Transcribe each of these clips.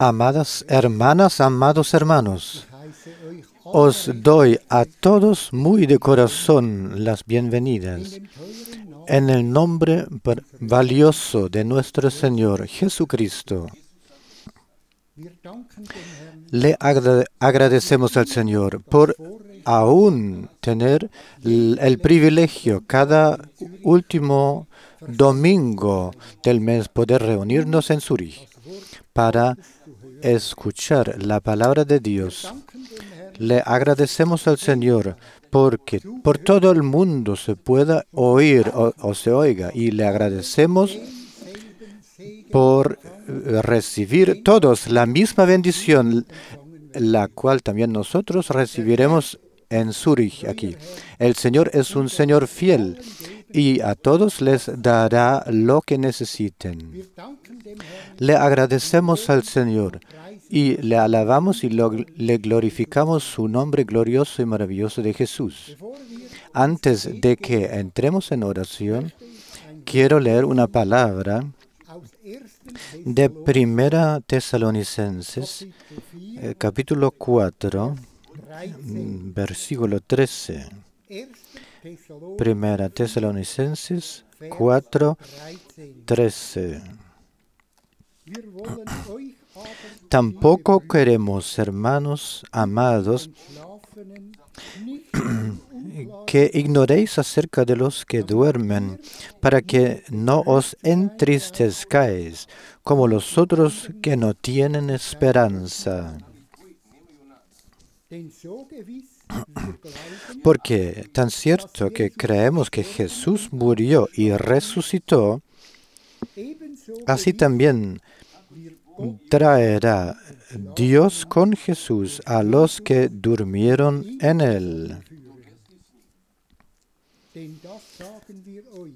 Amadas hermanas, amados hermanos, os doy a todos muy de corazón las bienvenidas en el nombre valioso de nuestro Señor Jesucristo. Le agradecemos al Señor por aún tener el privilegio cada último domingo del mes poder reunirnos en Zúrich para escuchar la palabra de Dios. Le agradecemos al Señor porque por todo el mundo se pueda oír o se oiga, y le agradecemos por recibir todos la misma bendición, la cual también nosotros recibiremos en Zúrich aquí. El Señor es un Señor fiel y a todos les dará lo que necesiten. Le agradecemos al Señor y le alabamos y le glorificamos su nombre glorioso y maravilloso de Jesús. Antes de que entremos en oración, quiero leer una palabra de Primera Tesalonicenses, capítulo 4, versículo 13. Primera Tesalonicenses 4, 13. Tampoco queremos, hermanos amados, que ignoréis acerca de los que duermen, para que no os entristezcáis como los otros que no tienen esperanza. Porque tan cierto que creemos que Jesús murió y resucitó, así también traerá Dios con Jesús a los que durmieron en él.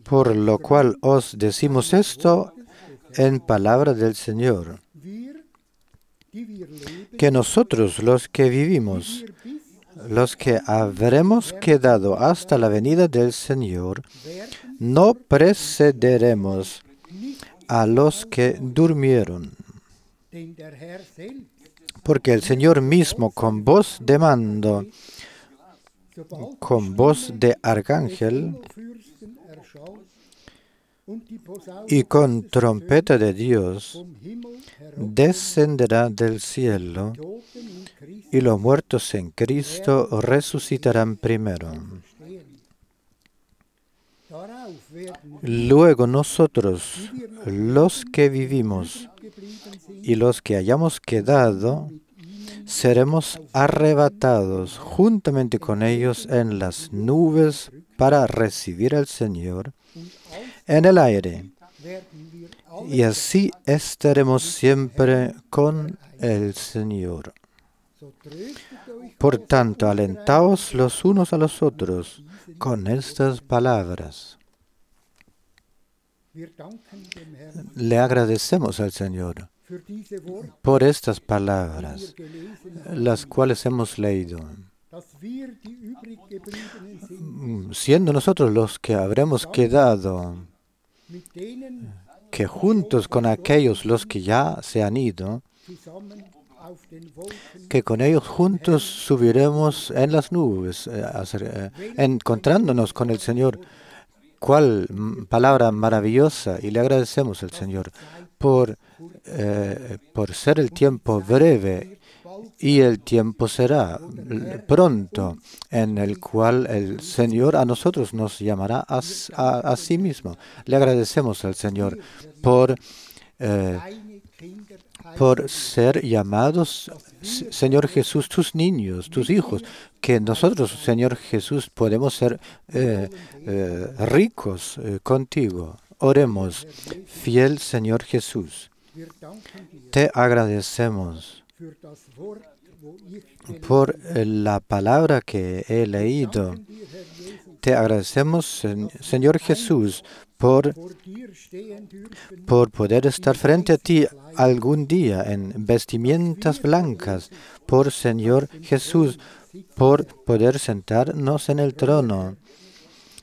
Por lo cual os decimos esto en palabra del Señor, que nosotros los que vivimos, los que habremos quedado hasta la venida del Señor, no precederemos a los que durmieron. Porque el Señor mismo, con voz de mando, con voz de arcángel y con trompeta de Dios, descenderá del cielo, y los muertos en Cristo resucitarán primero. Luego nosotros, los que vivimos y los que hayamos quedado, seremos arrebatados juntamente con ellos en las nubes para recibir al Señor en el aire. Y así estaremos siempre con el Señor. Por tanto, alentaos los unos a los otros con estas palabras. Le agradecemos al Señor por estas palabras, las cuales hemos leído. Siendo nosotros los que habremos quedado, que juntos con aquellos los que ya se han ido, que con ellos juntos subiremos en las nubes, encontrándonos con el Señor. Cuál palabra maravillosa, y le agradecemos al Señor por ser el tiempo breve, y el tiempo será pronto en el cual el Señor a nosotros nos llamará a sí mismo. Le agradecemos al Señor por ser llamados, Señor Jesús, tus niños, tus hijos, que nosotros, Señor Jesús, podemos ser ricos contigo. Oremos, fiel Señor Jesús, te agradecemos por la palabra que he leído. Te agradecemos, Señor Jesús, por poder estar frente a ti algún día en vestimentas blancas, por Señor Jesús, por poder sentarnos en el trono.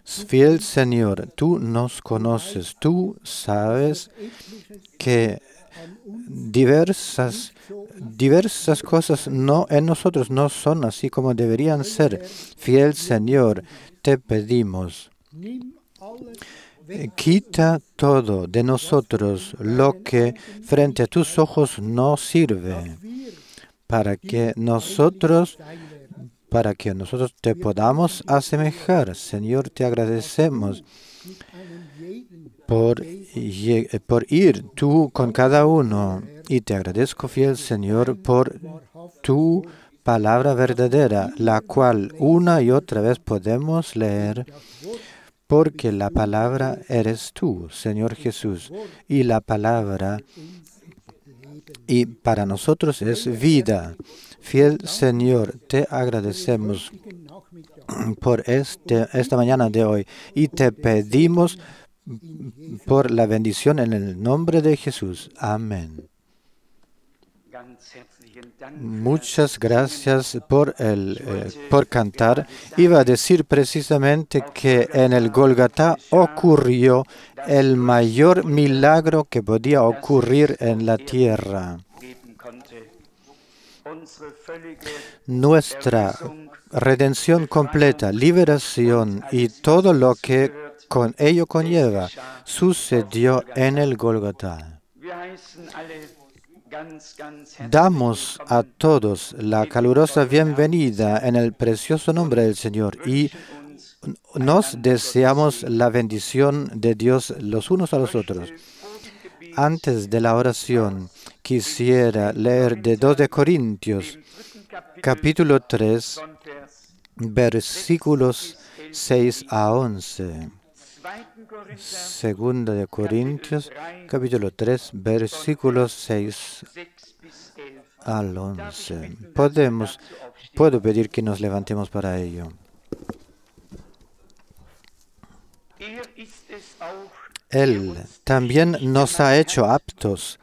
Fiel Señor, tú nos conoces, tú sabes que diversas cosas en nosotros no son así como deberían ser. Fiel Señor, te pedimos, quita todo de nosotros lo que frente a tus ojos no sirve, para que nosotros te podamos asemejar. Señor, te agradecemos por ir tú con cada uno. Y te agradezco, fiel Señor, por tu palabra verdadera, la cual una y otra vez podemos leer, porque la palabra eres tú, Señor Jesús, y la palabra y para nosotros es vida. Fiel Señor, te agradecemos por esta mañana de hoy y te pedimos por la bendición en el nombre de Jesús. Amén. Muchas gracias por cantar. Iba a decir precisamente que en el Gólgota ocurrió el mayor milagro que podía ocurrir en la tierra. Nuestra redención completa, liberación y todo lo que con ello conlleva sucedió en el Gólgota. Damos a todos la calurosa bienvenida en el precioso nombre del Señor y nos deseamos la bendición de Dios los unos a los otros. Antes de la oración, quisiera leer de 2 de Corintios, capítulo 3, versículos 6 a 11. Segunda de Corintios, capítulo 3, versículos 6 al 11. Puedo pedir que nos levantemos para ello. Él también nos ha hecho aptos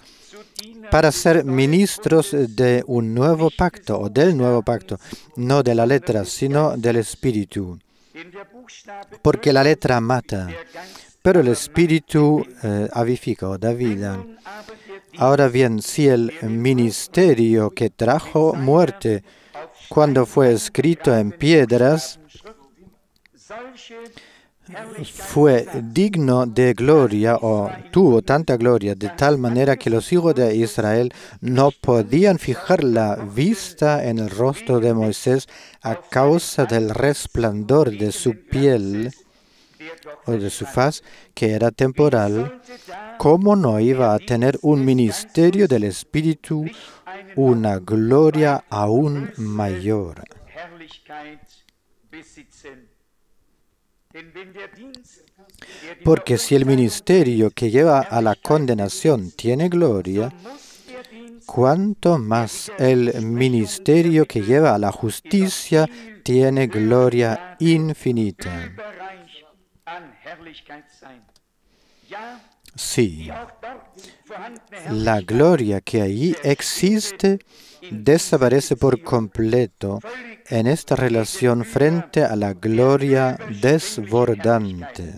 para ser ministros de un nuevo pacto, o del nuevo pacto, no de la letra, sino del Espíritu. Porque la letra mata, pero el Espíritu avifica o da vida. Ahora bien, si el ministerio que trajo muerte cuando fue escrito en piedras fue digno de gloria o tuvo tanta gloria de tal manera que los hijos de Israel no podían fijar la vista en el rostro de Moisés a causa del resplandor de su piel o de su faz, que era temporal, ¿cómo no iba a tener un ministerio del Espíritu una gloria aún mayor? Porque si el ministerio que lleva a la condenación tiene gloria, cuánto más el ministerio que lleva a la justicia tiene gloria infinita. Sí, la gloria que allí existe desaparece por completo en esta relación frente a la gloria desbordante.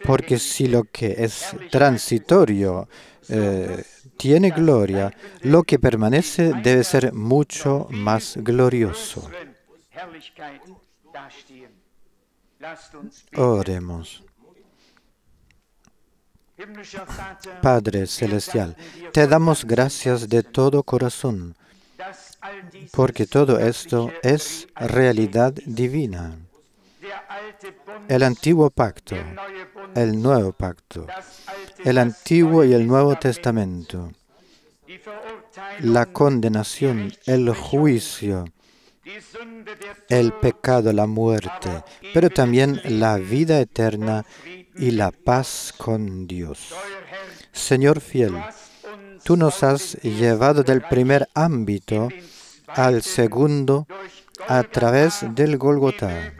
Porque si lo que es transitorio tiene gloria, lo que permanece debe ser mucho más glorioso. Oremos. Padre Celestial, te damos gracias de todo corazón, porque todo esto es realidad divina. El antiguo pacto, el nuevo pacto, el antiguo y el nuevo testamento, la condenación, el juicio, el pecado, la muerte, pero también la vida eterna y la paz con Dios. Señor fiel, tú nos has llevado del primer ámbito al segundo a través del Gólgota.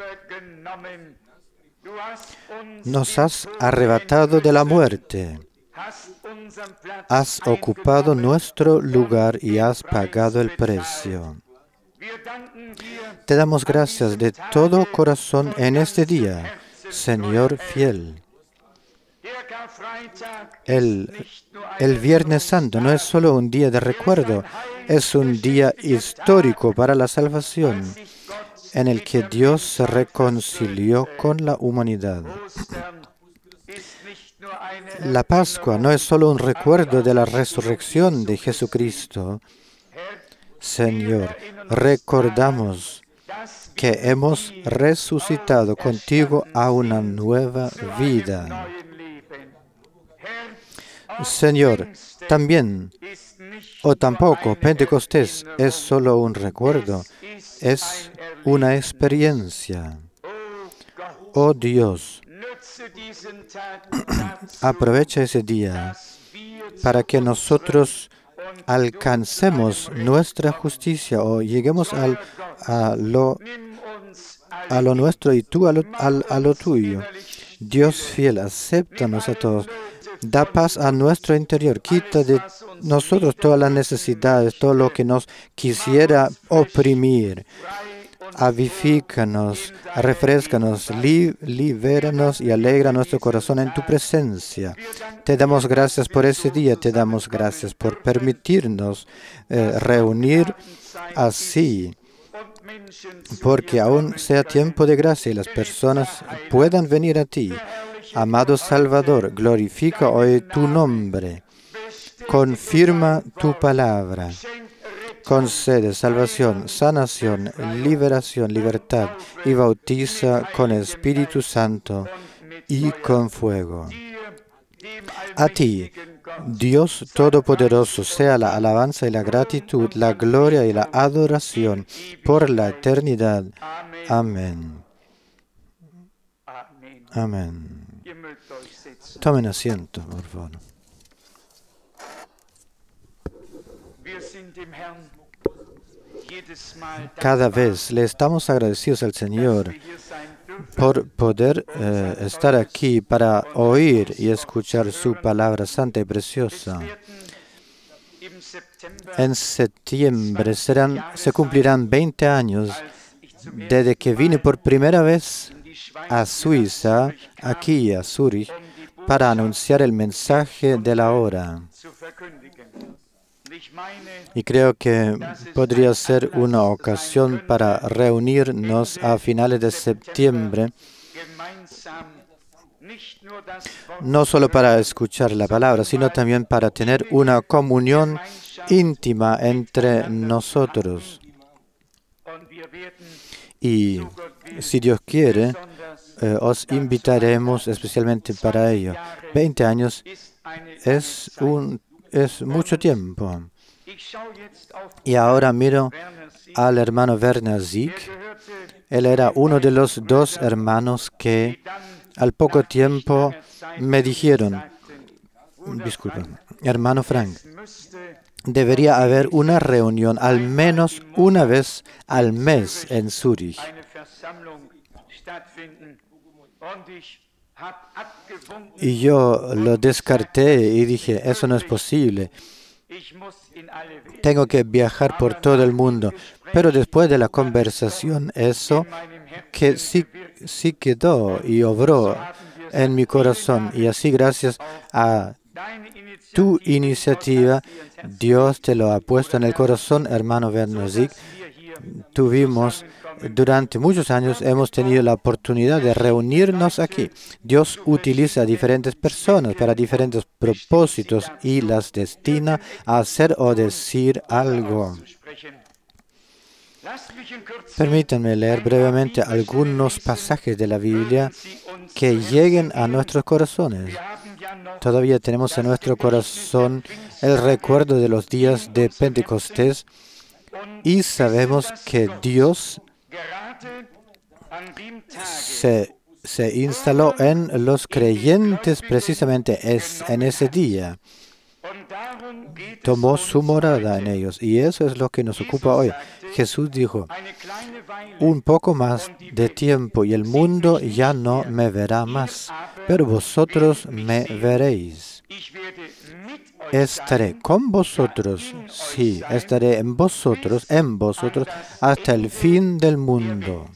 Nos has arrebatado de la muerte. Has ocupado nuestro lugar y has pagado el precio. Te damos gracias de todo corazón en este día, Señor fiel. El Viernes Santo no es solo un día de recuerdo, es un día histórico para la salvación, en el que Dios se reconcilió con la humanidad. La Pascua no es solo un recuerdo de la resurrección de Jesucristo. Señor, recordamos que hemos resucitado contigo a una nueva vida. Señor, también o tampoco Pentecostés es solo un recuerdo, es una experiencia. Oh Dios, aprovecha ese día para que nosotros alcancemos nuestra justicia o lleguemos a lo nuestro y tú a lo tuyo. Dios fiel, acéptanos a todos. Da paz a nuestro interior. Quita de nosotros todas las necesidades, todo lo que nos quisiera oprimir. Avifícanos, refréscanos, libéranos y alegra nuestro corazón en tu presencia. Te damos gracias por ese día, te damos gracias por permitirnos reunir así, porque aún sea tiempo de gracia y las personas puedan venir a ti. Amado Salvador, glorifica hoy tu nombre, confirma tu palabra. Concede salvación, sanación, liberación, libertad y bautiza con Espíritu Santo y con fuego. A ti, Dios Todopoderoso, sea la alabanza y la gratitud, la gloria y la adoración por la eternidad. Amén. Amén. Tomen asiento, por favor. Cada vez le estamos agradecidos al Señor por poder estar aquí para oír y escuchar su palabra santa y preciosa. En septiembre se cumplirán 20 años desde que vine por primera vez a Suiza, aquí a Zúrich, para anunciar el mensaje de la hora. Y creo que podría ser una ocasión para reunirnos a finales de septiembre, no solo para escuchar la palabra, sino también para tener una comunión íntima entre nosotros. Y si Dios quiere, os invitaremos especialmente para ello. 20 años es mucho tiempo. Y ahora miro al hermano Werner Sieg. Él era uno de los dos hermanos que al poco tiempo me dijeron, disculpa, hermano Frank, debería haber una reunión al menos una vez al mes en Zúrich. Y yo lo descarté y dije, eso no es posible. Tengo que viajar por todo el mundo. Pero después de la conversación, eso que sí quedó y obró en mi corazón. Y así, gracias a tu iniciativa, Dios te lo ha puesto en el corazón, hermano Werner Sieg. Durante muchos años hemos tenido la oportunidad de reunirnos aquí. Dios utiliza a diferentes personas para diferentes propósitos y las destina a hacer o decir algo. Permítanme leer brevemente algunos pasajes de la Biblia que lleguen a nuestros corazones. Todavía tenemos en nuestro corazón el recuerdo de los días de Pentecostés y sabemos que Dios se instaló en los creyentes precisamente en ese día. Tomó su morada en ellos y eso es lo que nos ocupa hoy. Jesús dijo, un poco más de tiempo y el mundo ya no me verá más, pero vosotros me veréis. Estaré con vosotros, sí, estaré en vosotros, hasta el fin del mundo.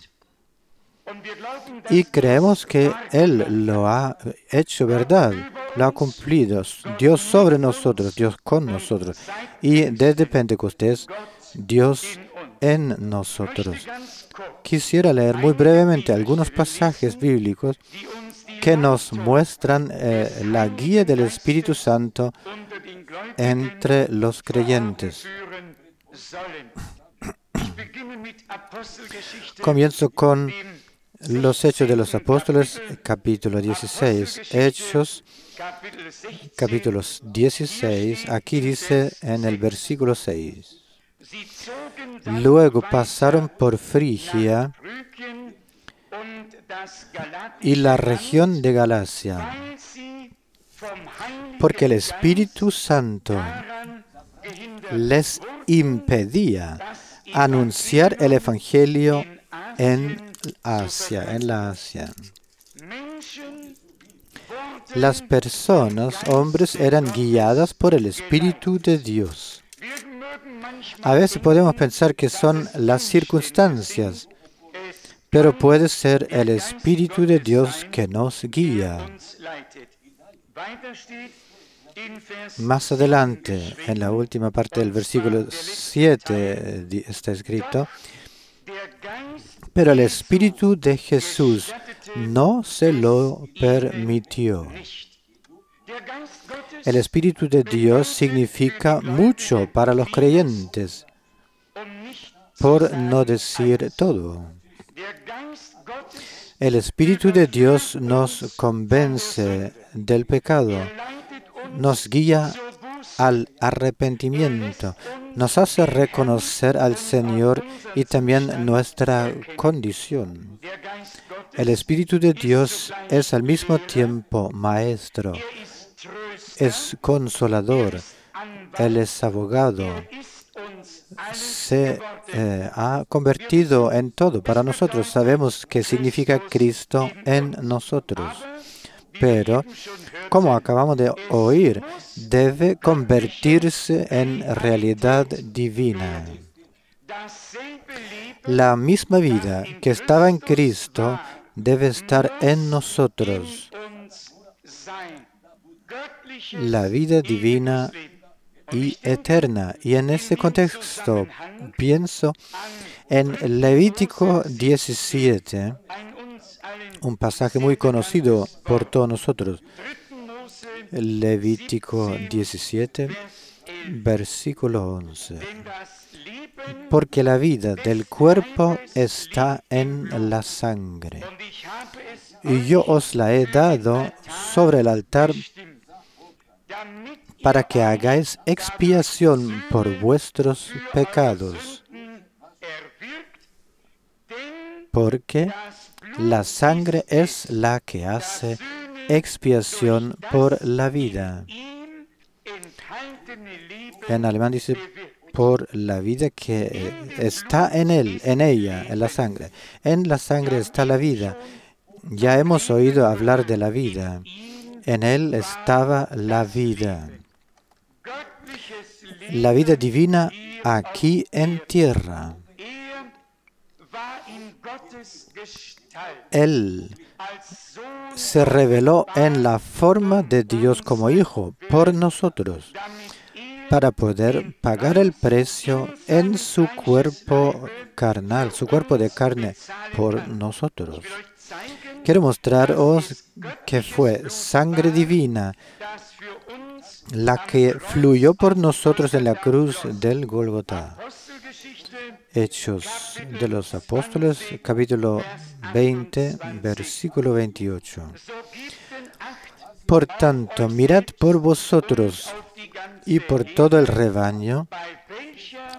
Y creemos que Él lo ha hecho verdad, lo ha cumplido. Dios sobre nosotros, Dios con nosotros. Y desde Pentecostés, Dios en nosotros. Quisiera leer muy brevemente algunos pasajes bíblicos que nos muestran la guía del Espíritu Santo entre los creyentes. Comienzo con los Hechos de los Apóstoles, capítulo 16. Hechos, capítulo 16. Aquí dice en el versículo 6. Luego pasaron por Frigia y la región de Galacia, porque el Espíritu Santo les impedía anunciar el Evangelio en la Asia. Las personas, hombres, eran guiadas por el Espíritu de Dios. A veces podemos pensar que son las circunstancias, pero puede ser el Espíritu de Dios que nos guía. Más adelante, en la última parte del versículo 7, está escrito: pero el Espíritu de Jesús no se lo permitió. El Espíritu de Dios significa mucho para los creyentes, por no decir todo. El Espíritu de Dios nos convence del pecado, nos guía al arrepentimiento, nos hace reconocer al Señor y también nuestra condición. El Espíritu de Dios es al mismo tiempo maestro, es consolador, Él es abogado, se ha convertido en todo para nosotros. Sabemos qué significa Cristo en nosotros. Pero, como acabamos de oír, debe convertirse en realidad divina. La misma vida que estaba en Cristo debe estar en nosotros. La vida divina y eterna. Y en este contexto pienso en Levítico 17, un pasaje muy conocido por todos nosotros. Levítico 17, versículo 11. Porque la vida del cuerpo está en la sangre, y yo os la he dado sobre el altar para que hagáis expiación por vuestros pecados. Porque la sangre es la que hace expiación por la vida. En alemán dice por la vida que está en él, en ella, en la sangre. En la sangre está la vida. Ya hemos oído hablar de la vida. En él estaba la vida. La vida divina aquí en tierra. Él se reveló en la forma de Dios como Hijo por nosotros, para poder pagar el precio en su cuerpo carnal, su cuerpo de carne, por nosotros. Quiero mostraros que fue sangre divina la que fluyó por nosotros en la cruz del Gólgota. Hechos de los Apóstoles, capítulo 20, versículo 28. Por tanto, mirad por vosotros y por todo el rebaño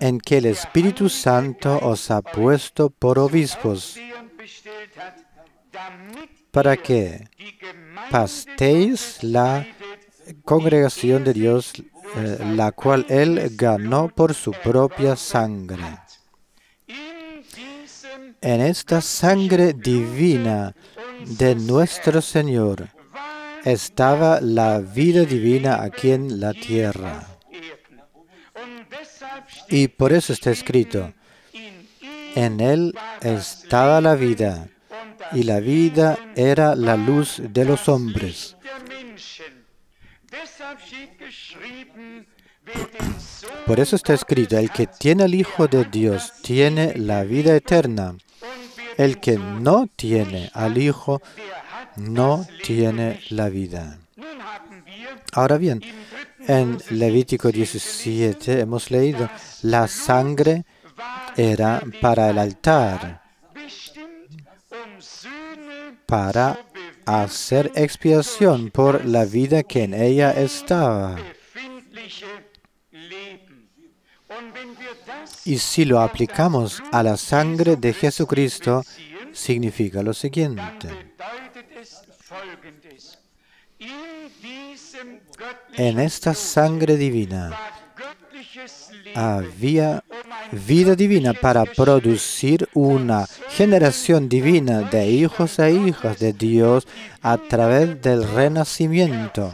en que el Espíritu Santo os ha puesto por obispos, para que pastéis la congregación de Dios, la cual Él ganó por su propia sangre. En esta sangre divina de nuestro Señor estaba la vida divina aquí en la tierra. Y por eso está escrito, en Él estaba la vida, y la vida era la luz de los hombres. Por eso está escrito, el que tiene al Hijo de Dios tiene la vida eterna. El que no tiene al Hijo no tiene la vida. Ahora bien, en Levítico 17 hemos leído, la sangre era para el altar, para hacer expiación por la vida que en ella estaba. Y si lo aplicamos a la sangre de Jesucristo, significa lo siguiente. En esta sangre divina había vida divina para producir una generación divina de hijos e hijas de Dios a través del renacimiento.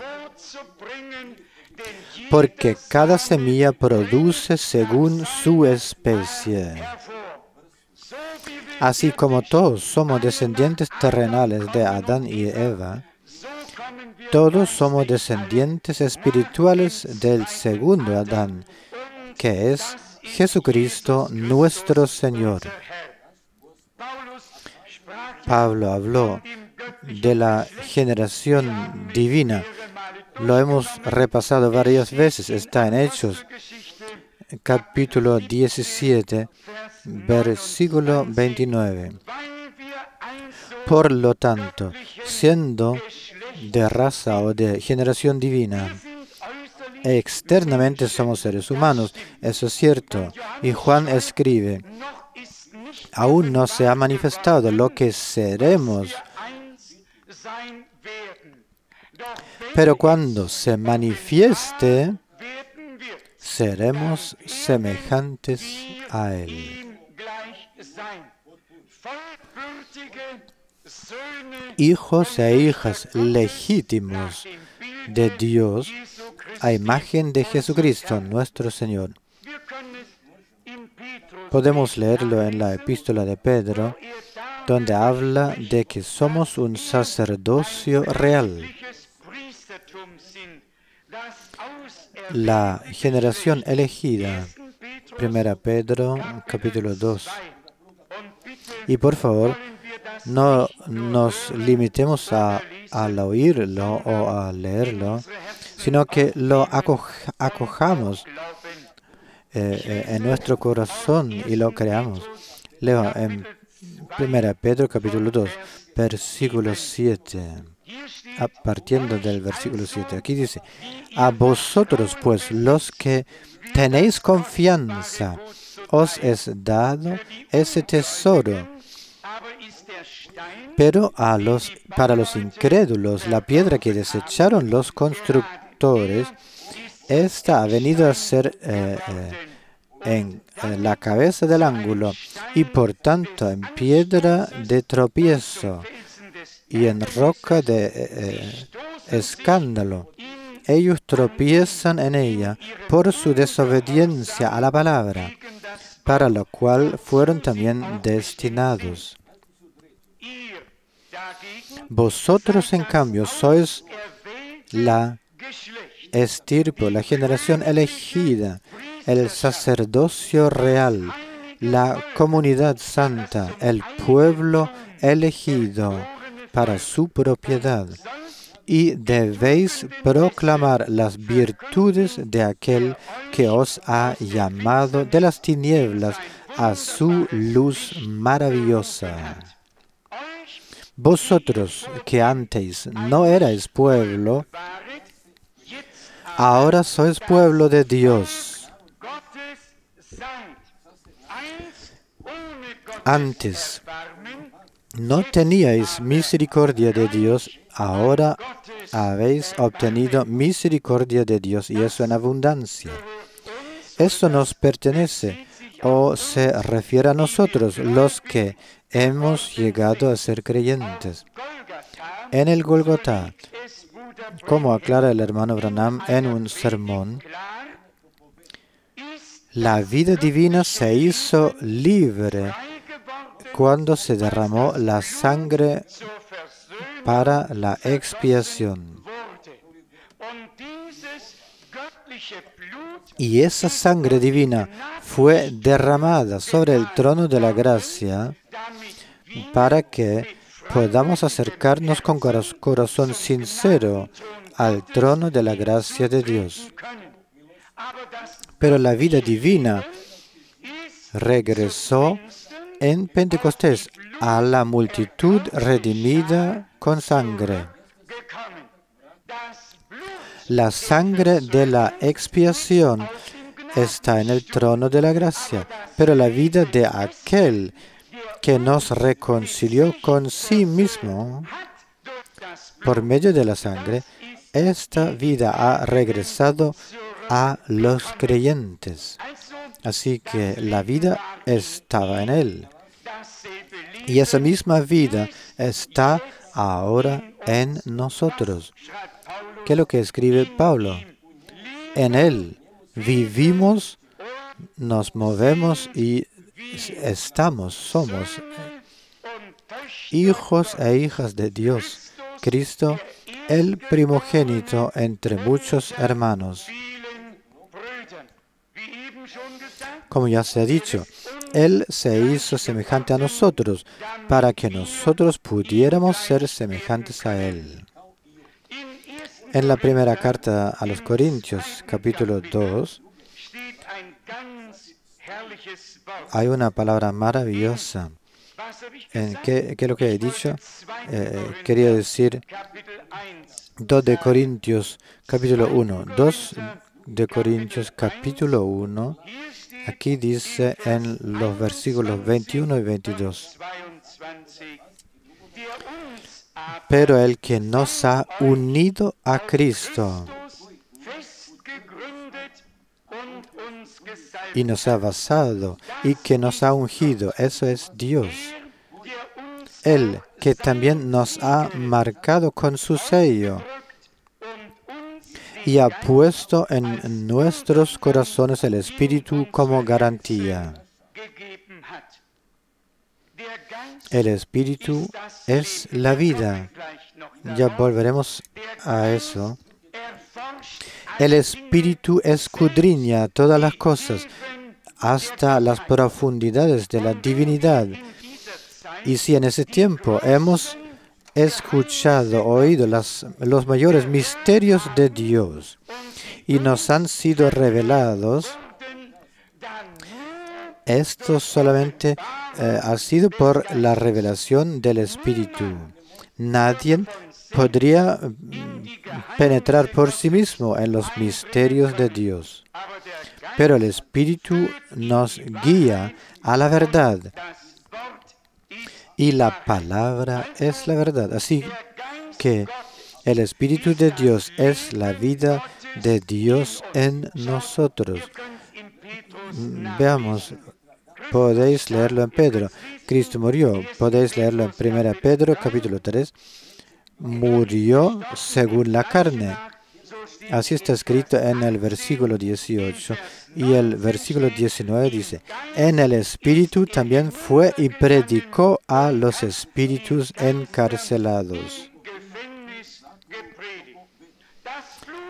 Porque cada semilla produce según su especie. Así como todos somos descendientes terrenales de Adán y Eva, todos somos descendientes espirituales del segundo Adán, que es Jesucristo nuestro Señor. Pablo habló de la generación divina. Lo hemos repasado varias veces. Está en Hechos, capítulo 17, versículo 29. Por lo tanto, siendo de raza o de generación divina, externamente somos seres humanos, eso es cierto. Y Juan escribe, aún no se ha manifestado lo que seremos, pero cuando se manifieste, seremos semejantes a Él. Hijos e hijas legítimos de Dios a imagen de Jesucristo, nuestro Señor. Podemos leerlo en la epístola de Pedro, donde habla de que somos un sacerdocio real. La generación elegida, 1 Pedro, capítulo 2. Y por favor, no nos limitemos al oírlo o a leerlo, sino que lo acojamos en nuestro corazón y lo creamos. Leo en 1 Pedro capítulo 2, versículo 7, partiendo del versículo 7. Aquí dice, a vosotros pues los que tenéis confianza, os es dado ese tesoro. Pero para los incrédulos, la piedra que desecharon los constructores, esta ha venido a ser en la cabeza del ángulo y por tanto en piedra de tropiezo y en roca de escándalo. Ellos tropiezan en ella por su desobediencia a la palabra, para lo cual fueron también destinados. Vosotros, en cambio, sois la estirpe, la generación elegida, el sacerdocio real, la comunidad santa, el pueblo elegido para su propiedad. Y debéis proclamar las virtudes de aquel que os ha llamado de las tinieblas a su luz maravillosa. Vosotros que antes no erais pueblo, ahora sois pueblo de Dios. Antes no teníais misericordia de Dios, ahora habéis obtenido misericordia de Dios y eso en abundancia. Eso nos pertenece o se refiere a nosotros, los que hemos llegado a ser creyentes. En el Gólgota, como aclara el hermano Branham en un sermón, la vida divina se hizo libre cuando se derramó la sangre para la expiación. Y esa sangre divina fue derramada sobre el trono de la gracia para que podamos acercarnos con corazón sincero al trono de la gracia de Dios. Pero la vida divina regresó en Pentecostés a la multitud redimida con sangre. La sangre de la expiación está en el trono de la gracia, pero la vida de aquel que nos reconcilió con sí mismo por medio de la sangre, esta vida ha regresado a los creyentes. Así que la vida estaba en Él. Y esa misma vida está ahora en nosotros. ¿Qué es lo que escribe Pablo? En Él vivimos, nos movemos y somos hijos e hijas de Dios. Cristo, el primogénito entre muchos hermanos. Como ya se ha dicho, Él se hizo semejante a nosotros para que nosotros pudiéramos ser semejantes a Él. En la primera carta a los Corintios, capítulo 2, hay una palabra maravillosa. ¿Qué es lo que he dicho? Quería decir 2 de Corintios, capítulo 1. 2 de Corintios, capítulo 1. Aquí dice en los versículos 21 y 22. Pero el que nos ha unido a Cristo y nos ha basado y que nos ha ungido, eso es Dios. Él que también nos ha marcado con su sello y ha puesto en nuestros corazones el Espíritu como garantía. El Espíritu es la vida. Ya volveremos a eso. El Espíritu escudriña todas las cosas, hasta las profundidades de la divinidad. Y si en ese tiempo hemos escuchado, oído los mayores misterios de Dios y nos han sido revelados, esto solamente ha sido por la revelación del Espíritu. Nadie podría penetrar por sí mismo en los misterios de Dios. Pero el Espíritu nos guía a la verdad. Y la palabra es la verdad. Así que el Espíritu de Dios es la vida de Dios en nosotros. Veamos, podéis leerlo en Pedro. Cristo murió. Podéis leerlo en 1 Pedro, capítulo 3. Murió según la carne. Así está escrito en el versículo 18. Y el versículo 19 dice, en el Espíritu también fue y predicó a los espíritus encarcelados.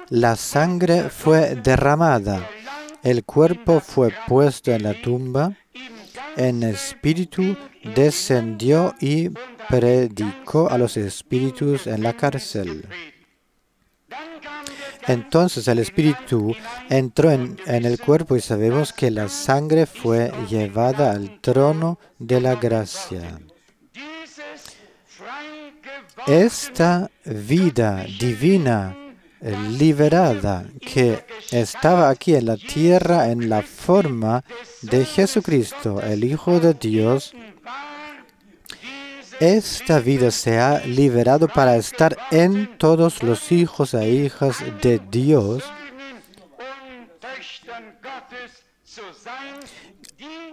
La sangre fue derramada, el cuerpo fue puesto en la tumba, el Espíritu descendió y predicó a los espíritus en la cárcel. Entonces el Espíritu entró en el cuerpo y sabemos que la sangre fue llevada al trono de la gracia. Esta vida divina liberada que estaba aquí en la tierra en la forma de Jesucristo, el Hijo de Dios, esta vida se ha liberado para estar en todos los hijos e hijas de Dios,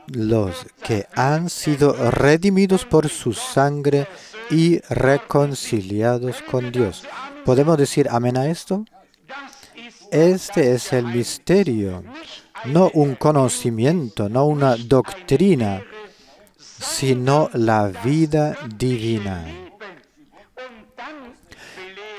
los que han sido redimidos por su sangre y reconciliados con Dios. ¿Podemos decir amén a esto? Este es el misterio, no un conocimiento, no una doctrina, sino la vida divina.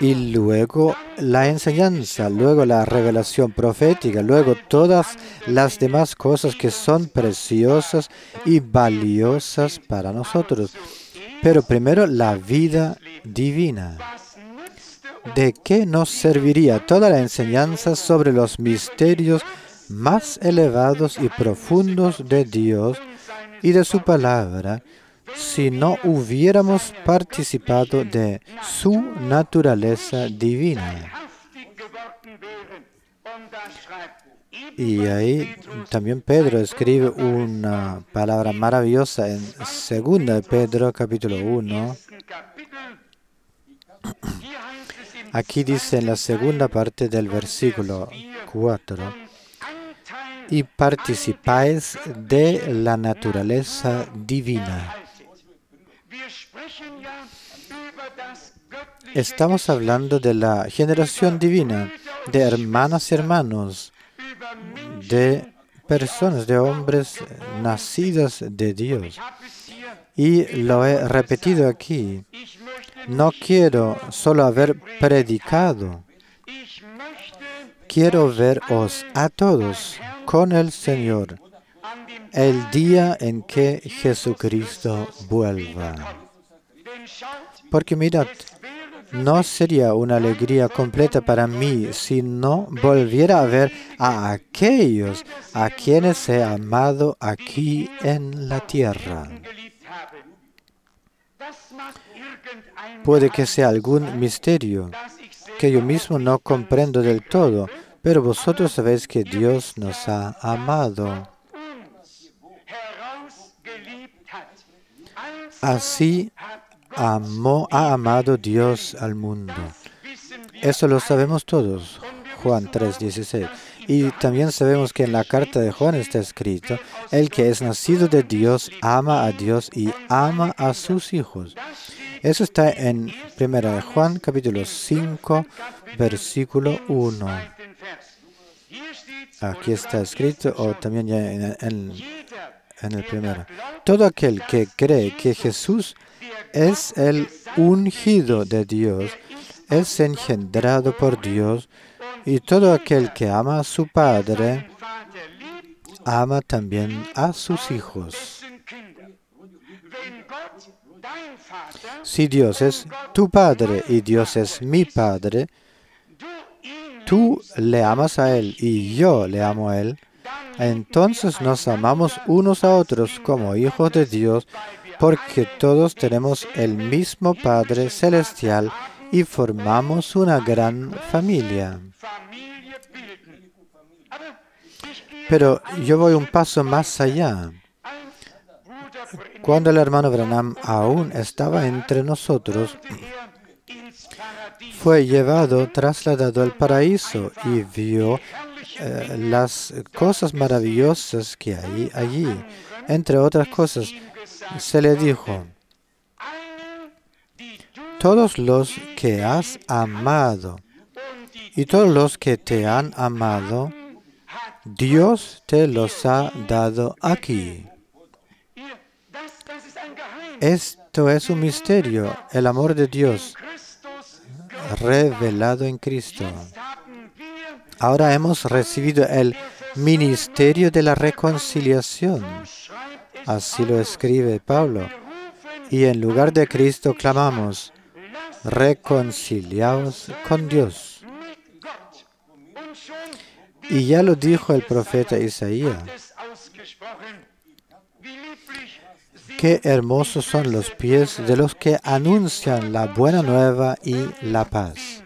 Y luego la enseñanza, luego la revelación profética, luego todas las demás cosas que son preciosas y valiosas para nosotros. Pero primero la vida divina. ¿De qué nos serviría toda la enseñanza sobre los misterios más elevados y profundos de Dios y de su palabra si no hubiéramos participado de su naturaleza divina? Y ahí también Pedro escribe una palabra maravillosa en 2 Pedro capítulo 1. Aquí dice en la segunda parte del versículo 4, y participáis de la naturaleza divina. Estamos hablando de la generación divina, de hermanas y hermanos, de personas, de hombres nacidos de Dios. Y lo he repetido aquí. No quiero solo haber predicado. Quiero veros a todos con el Señor el día en que Jesucristo vuelva. Porque mirad, no sería una alegría completa para mí si no volviera a ver a aquellos a quienes he amado aquí en la tierra. Puede que sea algún misterio que yo mismo no comprendo del todo, pero vosotros sabéis que Dios nos ha amado. Así ha amado Dios al mundo. Eso lo sabemos todos, Juan 3:16. Y también sabemos que en la carta de Juan está escrito, el que es nacido de Dios ama a Dios y ama a sus hijos. Eso está en 1 Juan capítulo 5, versículo 1. Aquí está escrito, o también ya en el primero. Todo aquel que cree que Jesús es el ungido de Dios, es engendrado por Dios, y todo aquel que ama a su Padre, ama también a sus hijos. Si Dios es tu Padre y Dios es mi Padre, tú le amas a Él y yo le amo a Él, entonces nos amamos unos a otros como hijos de Dios, porque todos tenemos el mismo Padre celestial y formamos una gran familia. Pero yo voy un paso más allá. Cuando el hermano Branham aún estaba entre nosotros, fue llevado, trasladado al paraíso y vio las cosas maravillosas que hay allí. Entre otras cosas, se le dijo, todos los que has amado y todos los que te han amado, Dios te los ha dado aquí. Esto es un misterio, el amor de Dios revelado en Cristo. Ahora hemos recibido el ministerio de la reconciliación. Así lo escribe Pablo. Y en lugar de Cristo clamamos, reconciliaos con Dios. Y ya lo dijo el profeta Isaías. Qué hermosos son los pies de los que anuncian la buena nueva y la paz.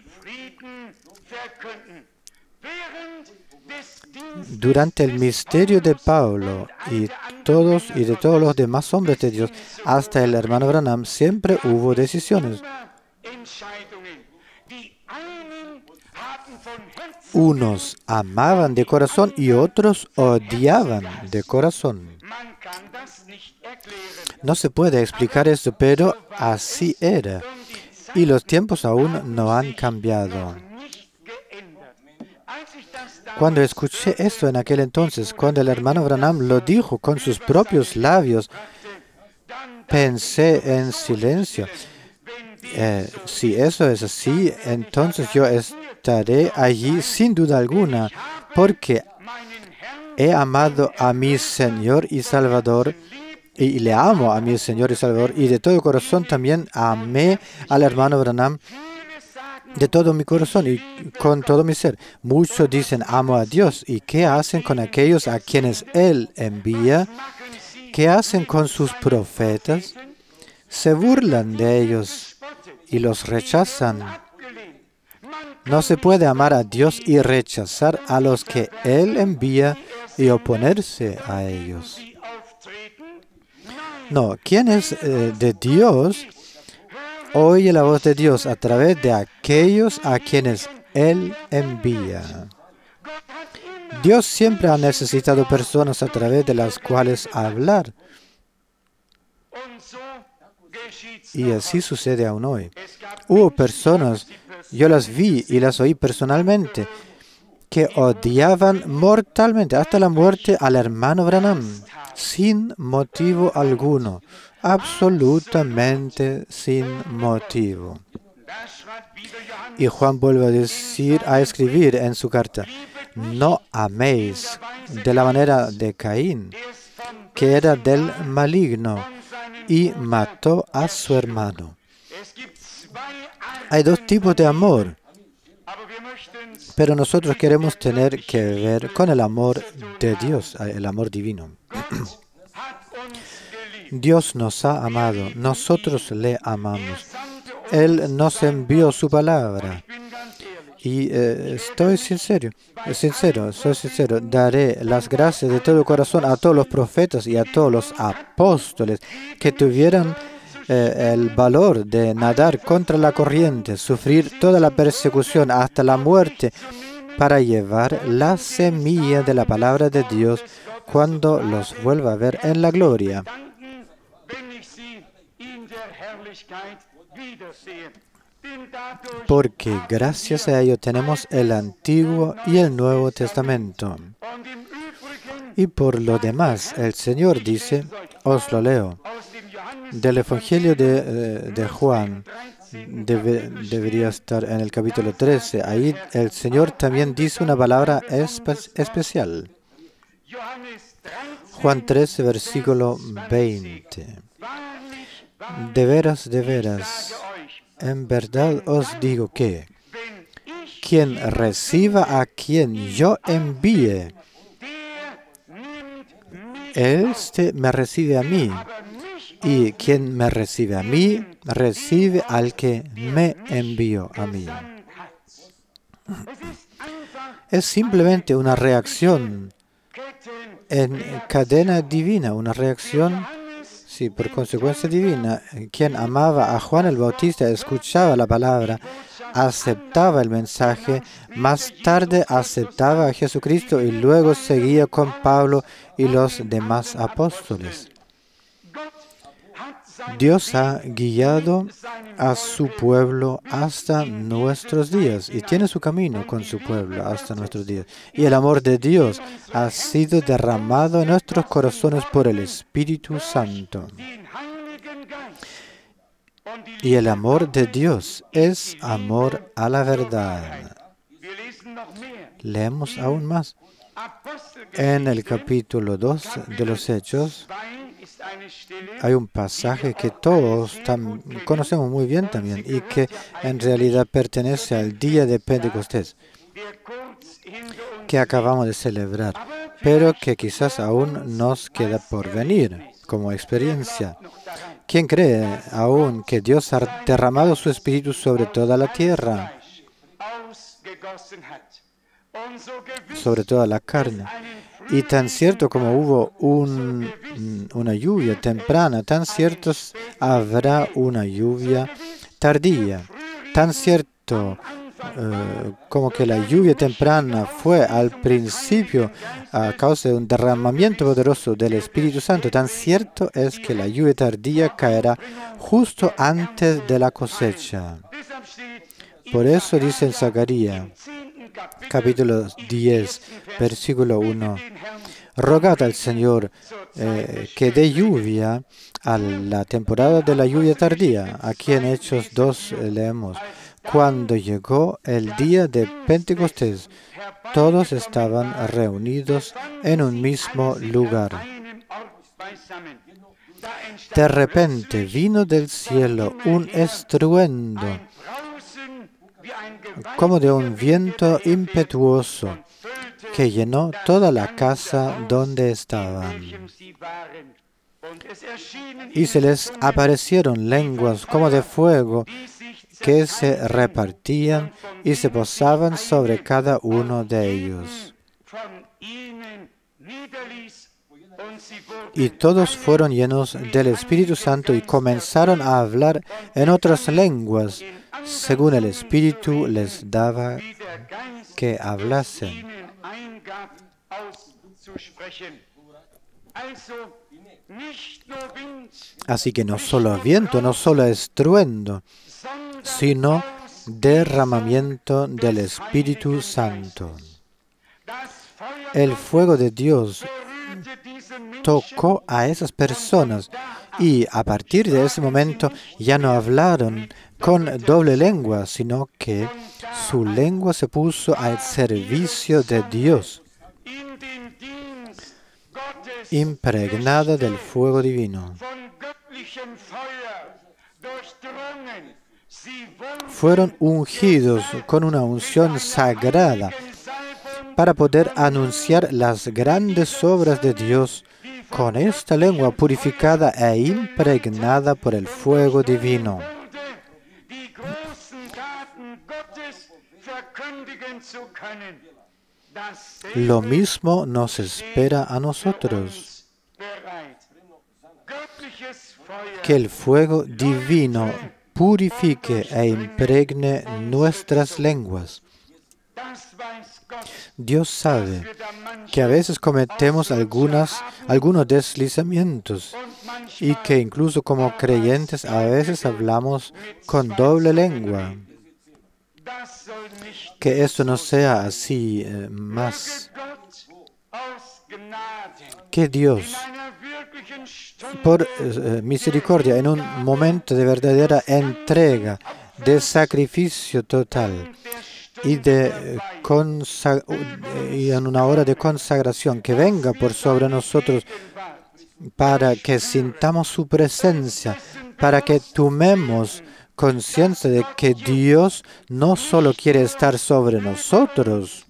Durante el misterio de Pablo y de todos los demás hombres de Dios, hasta el hermano Branham, siempre hubo decisiones. Unos amaban de corazón y otros odiaban de corazón. No se puede explicar esto, pero así era. Y los tiempos aún no han cambiado. Cuando escuché esto en aquel entonces, cuando el hermano Branham lo dijo con sus propios labios, pensé en silencio. Si eso es así, entonces yo estaré allí sin duda alguna, porque he amado a mi Señor y Salvador, y le amo a mi Señor y Salvador, y de todo corazón también amé al hermano Branham de todo mi corazón y con todo mi ser. Muchos dicen, amo a Dios. ¿Y qué hacen con aquellos a quienes Él envía? ¿Qué hacen con sus profetas? Se burlan de ellos y los rechazan. No se puede amar a Dios y rechazar a los que Él envía y oponerse a ellos. No, quien es de Dios oye la voz de Dios a través de aquellos a quienes Él envía. Dios siempre ha necesitado personas a través de las cuales hablar. Y así sucede aún hoy. Hubo personas, yo las vi y las oí personalmente, que odiaban mortalmente hasta la muerte al hermano Branham, sin motivo alguno, absolutamente sin motivo. Y Juan vuelve a escribir en su carta, no améis de la manera de Caín, que era del maligno, y mató a su hermano. Hay dos tipos de amor, pero nosotros queremos tener que ver con el amor de Dios, el amor divino. Dios nos ha amado, nosotros le amamos. Él nos envió su palabra. Y soy sincero, daré las gracias de todo corazón a todos los profetas y a todos los apóstoles que tuvieran el valor de nadar contra la corriente, sufrir toda la persecución hasta la muerte, para llevar la semilla de la palabra de Dios cuando los vuelva a ver en la gloria. Porque gracias a ello tenemos el Antiguo y el Nuevo Testamento. Y por lo demás, el Señor dice, os lo leo, del Evangelio de Juan, debería estar en el capítulo 13. Ahí el Señor también dice una palabra especial. Juan 13, versículo 20. De veras, en verdad os digo que quien reciba a quien yo envíe, este me recibe a mí, y quien me recibe a mí, recibe al que me envió a mí. Es simplemente una reacción en cadena divina, una reacción, sí, por consecuencia divina. Quien amaba a Juan el Bautista escuchaba la palabra, aceptaba el mensaje, más tarde aceptaba a Jesucristo y luego seguía con Pablo y los demás apóstoles. Dios ha guiado a su pueblo hasta nuestros días y tiene su camino con su pueblo hasta nuestros días. Y el amor de Dios ha sido derramado en nuestros corazones por el Espíritu Santo. Y el amor de Dios es amor a la verdad. Leemos aún más. En el capítulo 2 de los Hechos hay un pasaje que todos conocemos muy bien también y que en realidad pertenece al día de Pentecostés que acabamos de celebrar, pero que quizás aún nos queda por venir como experiencia. ¿Quién cree aún que Dios ha derramado su Espíritu sobre toda la tierra, sobre toda la carne? Y tan cierto como hubo una lluvia temprana, tan cierto habrá una lluvia tardía. Tan cierto como que la lluvia temprana fue al principio a causa de un derramamiento poderoso del Espíritu Santo, tan cierto es que la lluvia tardía caerá justo antes de la cosecha. Por eso dice en Zacarías, capítulo 10, versículo 1, rogad al Señor que dé lluvia a la temporada de la lluvia tardía. Aquí en Hechos 2 leemos, cuando llegó el día de Pentecostés, todos estaban reunidos en un mismo lugar. De repente vino del cielo un estruendo, como de un viento impetuoso, que llenó toda la casa donde estaban. Y se les aparecieron lenguas como de fuego, que se repartían y se posaban sobre cada uno de ellos. Y todos fueron llenos del Espíritu Santo y comenzaron a hablar en otras lenguas, según el Espíritu les daba que hablasen. Así que no solo viento, no solo estruendo, sino derramamiento del Espíritu Santo. El fuego de Dios tocó a esas personas y a partir de ese momento ya no hablaron con doble lengua, sino que su lengua se puso al servicio de Dios, impregnada del fuego divino. Fueron ungidos con una unción sagrada para poder anunciar las grandes obras de Dios con esta lengua purificada e impregnada por el fuego divino. Lo mismo nos espera a nosotros, que el fuego divino purifique e impregne nuestras lenguas. Dios sabe que a veces cometemos algunos deslizamientos y que incluso como creyentes a veces hablamos con doble lengua. Que esto no sea así más. Que Dios, por misericordia, en un momento de verdadera entrega, de sacrificio total, y en una hora de consagración, que venga por sobre nosotros para que sintamos su presencia, para que tomemos conciencia de que Dios no solo quiere estar sobre nosotros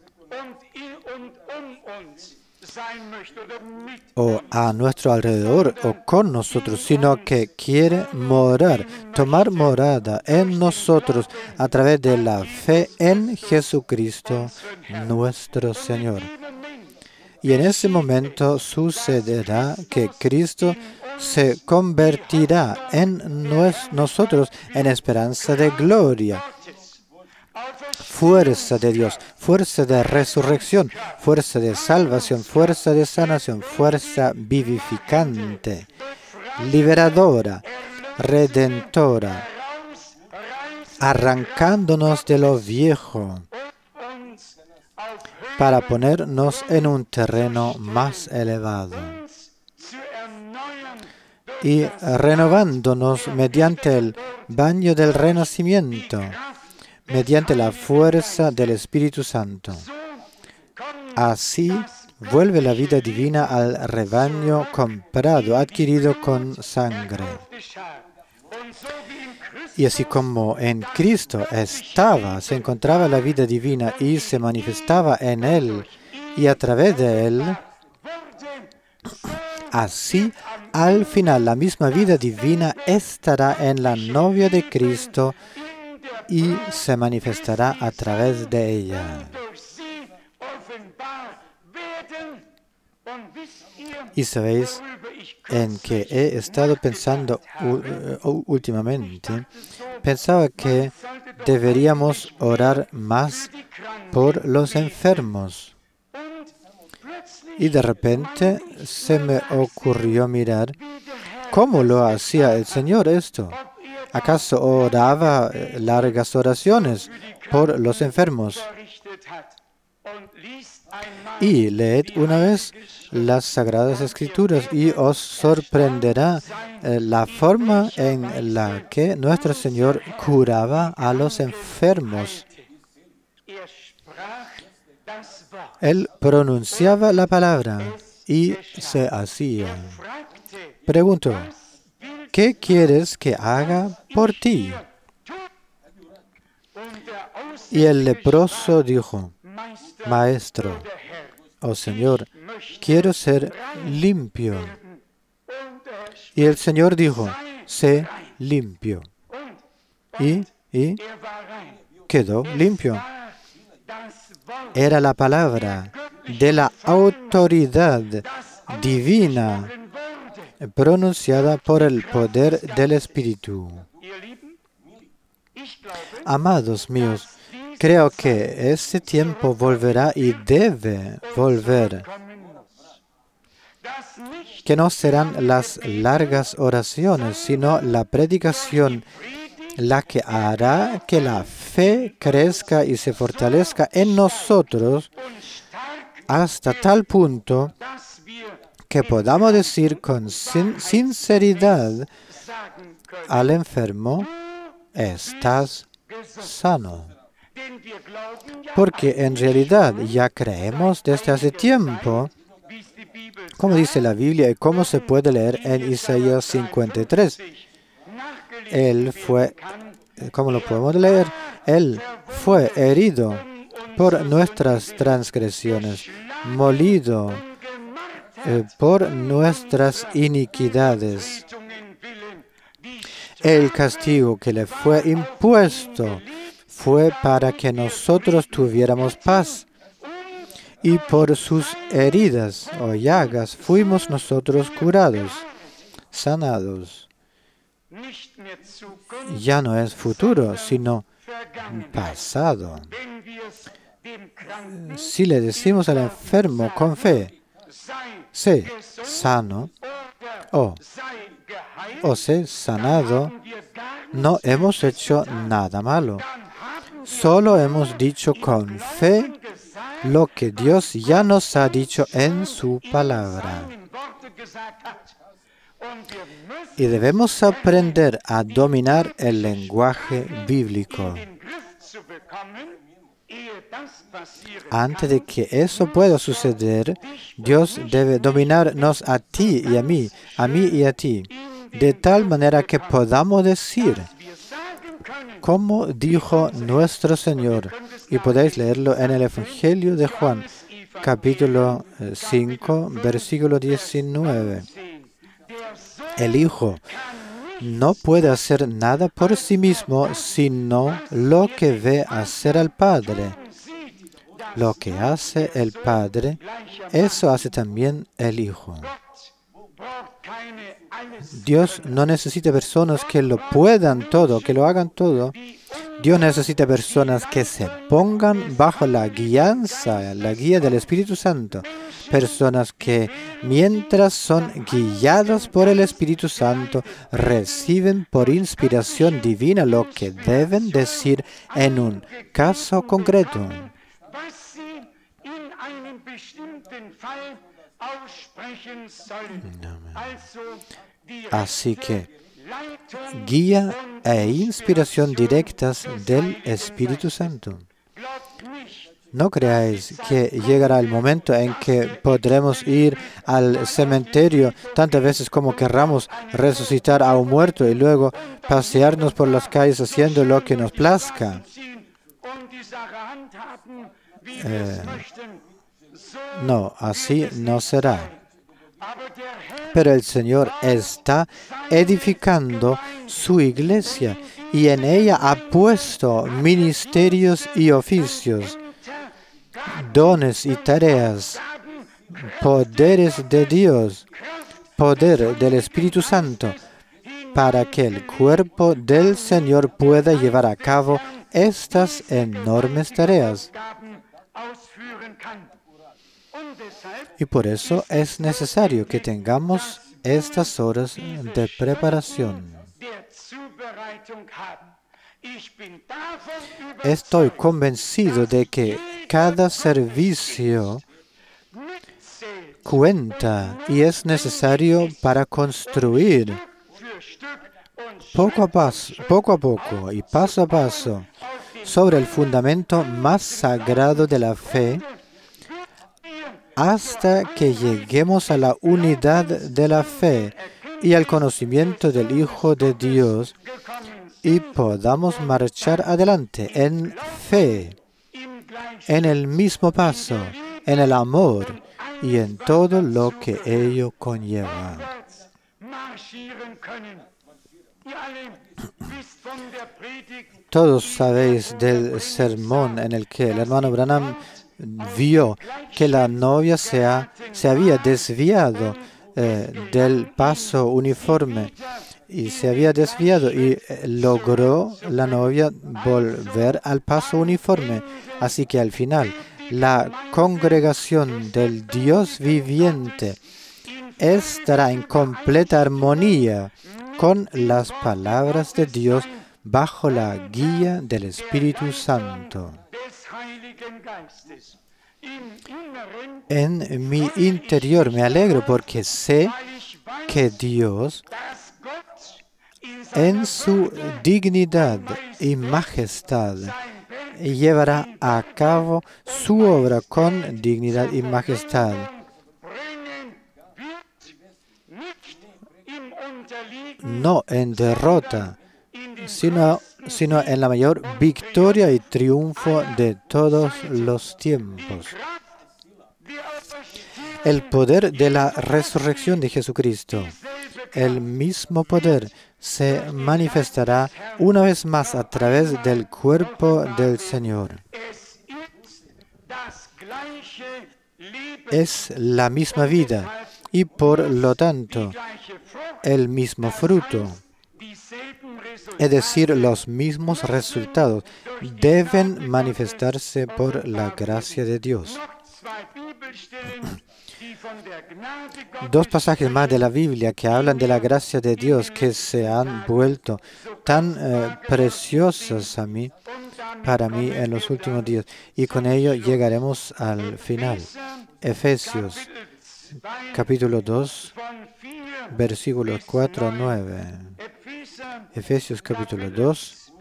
o a nuestro alrededor o con nosotros, sino que quiere morar, tomar morada en nosotros a través de la fe en Jesucristo, nuestro Señor. Y en ese momento sucederá que Cristo se convertirá en nosotros en esperanza de gloria, fuerza de Dios, fuerza de resurrección, fuerza de salvación, fuerza de sanación, fuerza vivificante, liberadora, redentora, arrancándonos de lo viejo para ponernos en un terreno más elevado y renovándonos mediante el baño del renacimiento, mediante la fuerza del Espíritu Santo. Así vuelve la vida divina al rebaño comprado, adquirido con sangre. Y así como en Cristo se encontraba la vida divina y se manifestaba en Él y a través de Él, así al final la misma vida divina estará en la novia de Cristo y se manifestará a través de ella. Y sabéis en que he estado pensando últimamente, pensaba que deberíamos orar más por los enfermos. Y de repente se me ocurrió mirar cómo lo hacía el Señor esto. ¿Acaso oraba largas oraciones por los enfermos? y leed una vez las Sagradas Escrituras y os sorprenderá la forma en la que nuestro Señor curaba a los enfermos. Él pronunciaba la palabra y se hacía. Preguntó, ¿qué quieres que haga por ti? Y el leproso dijo, Maestro, oh Señor, quiero ser limpio. Y el Señor dijo, sé limpio. Y quedó limpio. Era la palabra de la autoridad divina pronunciada por el poder del Espíritu. Amados míos, creo que ese tiempo volverá y debe volver. Que no serán las largas oraciones, sino la predicación la que hará que la fe crezca y se fortalezca en nosotros hasta tal punto que podamos decir con sinceridad al enfermo, estás sano. Porque en realidad ya creemos desde hace tiempo, como dice la Biblia y como se puede leer en Isaías 53. Él fue, ¿cómo lo podemos leer? Él fue herido por nuestras transgresiones, molido por nuestras iniquidades. El castigo que le fue impuesto fue para que nosotros tuviéramos paz. Y por sus heridas o llagas fuimos nosotros curados, sanados. Ya no es futuro, sino pasado. Si le decimos al enfermo con fe, sé sano o sé sanado, no hemos hecho nada malo. Solo hemos dicho con fe lo que Dios ya nos ha dicho en su palabra. Y debemos aprender a dominar el lenguaje bíblico. Antes de que eso pueda suceder, Dios debe dominarnos a ti y a mí y a ti, de tal manera que podamos decir, como dijo nuestro Señor, y podéis leerlo en el Evangelio de Juan, capítulo 5, versículo 19. El Hijo no puede hacer nada por sí mismo, sino lo que ve hacer al Padre. Lo que hace el Padre, eso hace también el Hijo. Dios no necesita personas que lo puedan todo, que lo hagan todo. Dios necesita personas que se pongan bajo la guianza, la guía del Espíritu Santo. Personas que, mientras son guiados por el Espíritu Santo, reciben por inspiración divina lo que deben decir en un caso concreto. Así que guía e inspiración directas del Espíritu Santo. No creáis que llegará el momento en que podremos ir al cementerio tantas veces como querramos, resucitar a un muerto y luego pasearnos por las calles haciendo lo que nos plazca. No, así no será. Pero el Señor está edificando su iglesia y en ella ha puesto ministerios y oficios, dones y tareas, poderes de Dios, poder del Espíritu Santo, para que el cuerpo del Señor pueda llevar a cabo estas enormes tareas. Y por eso es necesario que tengamos estas horas de preparación. Estoy convencido de que cada servicio cuenta y es necesario para construir poco a poco y paso a paso sobre el fundamento más sagrado de la fe hasta que lleguemos a la unidad de la fe y al conocimiento del Hijo de Dios y podamos marchar adelante en fe, en el mismo paso, en el amor y en todo lo que ello conlleva. Todos sabéis del sermón en el que el hermano Branham vio que la novia se había desviado del paso uniforme y se había desviado y logró la novia volver al paso uniforme. Así que al final, la congregación del Dios viviente estará en completa armonía con las palabras de Dios bajo la guía del Espíritu Santo. En mi interior me alegro porque sé que Dios, en su dignidad y majestad, llevará a cabo su obra con dignidad y majestad. No en derrota, sino en la mayor victoria y triunfo de todos los tiempos. El poder de la resurrección de Jesucristo, el mismo poder, se manifestará una vez más a través del cuerpo del Señor. Es la misma vida y por lo tanto el mismo fruto. Es decir, los mismos resultados deben manifestarse por la gracia de Dios. Dos pasajes más de la Biblia que hablan de la gracia de Dios que se han vuelto tan preciosas para mí en los últimos días. Y con ello llegaremos al final. Efesios capítulo 2, versículos 4 a 9. Efesios capítulo 2,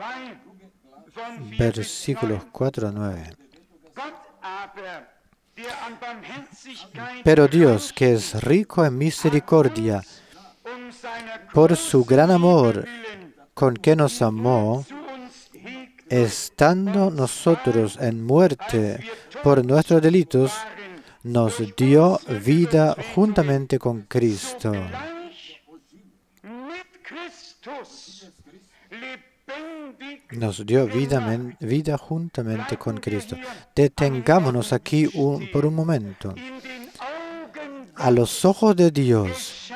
versículos 4 a 9. Pero Dios, que es rico en misericordia, por su gran amor con que nos amó, estando nosotros en muerte por nuestros delitos, nos dio vida juntamente con Cristo. Nos dio vida juntamente con Cristo. Detengámonos aquí por un momento. A los ojos de Dios,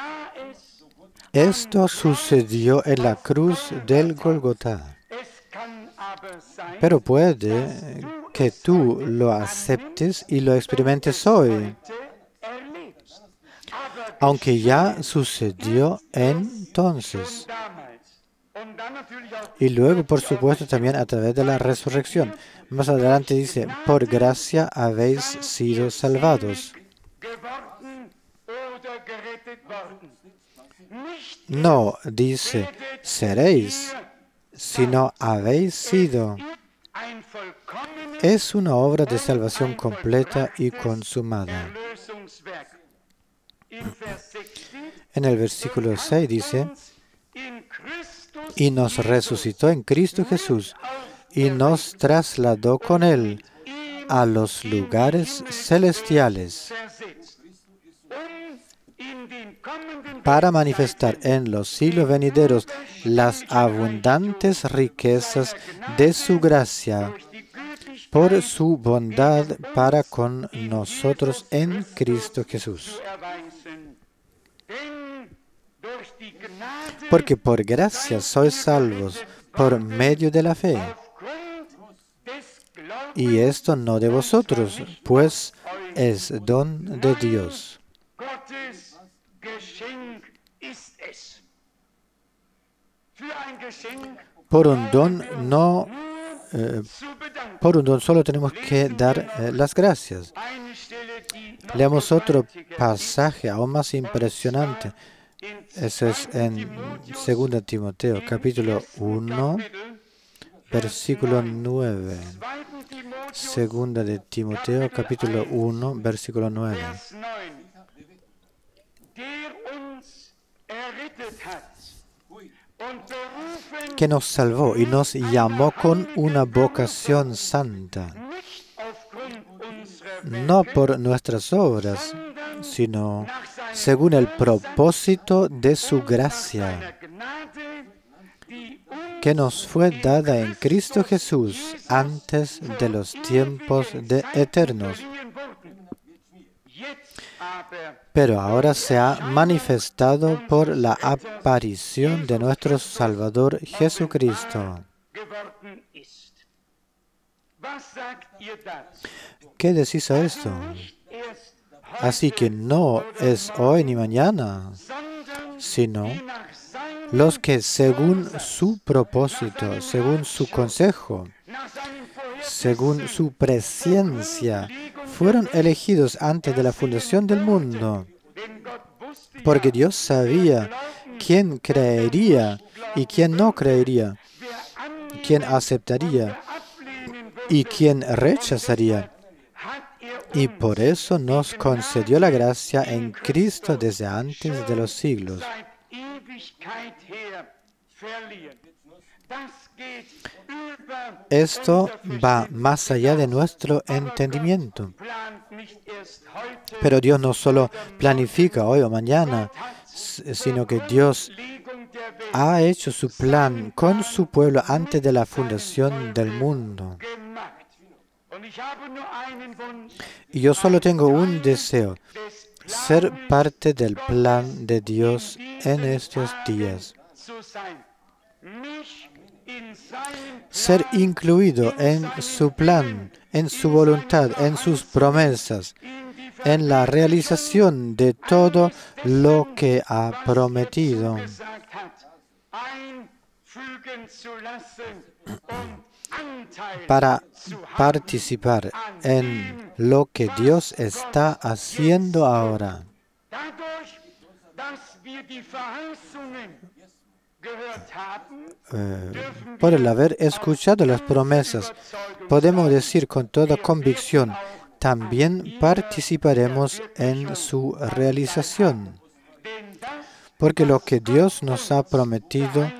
esto sucedió en la cruz del Gólgota. Pero puede que tú lo aceptes y lo experimentes hoy, aunque ya sucedió entonces. Y luego, por supuesto, también a través de la resurrección. Más adelante dice, por gracia habéis sido salvados. No dice, seréis, sino habéis sido. Es una obra de salvación completa y consumada. En el versículo 6 dice, y nos resucitó en Cristo Jesús y nos trasladó con Él a los lugares celestiales para manifestar en los siglos venideros las abundantes riquezas de su gracia por su bondad para con nosotros en Cristo Jesús. Porque por gracia sois salvos por medio de la fe. Y esto no de vosotros, pues es don de Dios. por un don no, por un don solo tenemos que dar las gracias. Leamos otro pasaje aún más impresionante. Eso es en 2 Timoteo, capítulo 1, versículo 9. 2 de Timoteo, capítulo 1, versículo 9. Que nos salvó y nos llamó con una vocación santa, no por nuestras obras, sino según el propósito de su gracia, que nos fue dada en Cristo Jesús antes de los tiempos eternos. Pero ahora se ha manifestado por la aparición de nuestro Salvador Jesucristo. ¿Qué decís a esto? Así que no es hoy ni mañana, sino los que según su propósito, según su consejo, según su presencia, fueron elegidos antes de la fundación del mundo, porque Dios sabía quién creería y quién no creería, quién aceptaría y quién rechazaría. Y por eso nos concedió la gracia en Cristo desde antes de los siglos. Esto va más allá de nuestro entendimiento. Pero Dios no solo planifica hoy o mañana, sino que Dios ha hecho su plan con su pueblo antes de la fundación del mundo. Y yo solo tengo un deseo, ser parte del plan de Dios en estos días. Ser incluido en su plan, en su voluntad, en sus promesas, en la realización de todo lo que ha prometido. Para participar en lo que Dios está haciendo ahora. Por el haber escuchado las promesas, podemos decir con toda convicción, también participaremos en su realización. Porque lo que Dios nos ha prometido,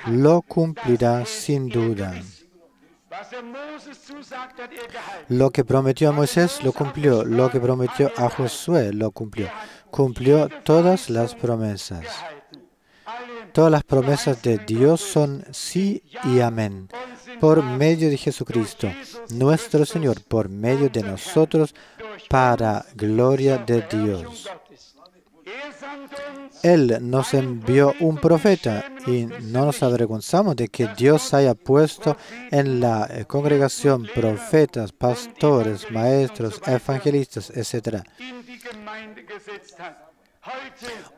lo cumplirá sin duda. Lo que prometió a Moisés, lo cumplió. Lo que prometió a Josué, lo cumplió. Cumplió todas las promesas. Todas las promesas de Dios son sí y amén. Por medio de Jesucristo, nuestro Señor, por medio de nosotros, para gloria de Dios. Él nos envió un profeta y no nos avergonzamos de que Dios haya puesto en la congregación profetas, pastores, maestros, evangelistas, etc.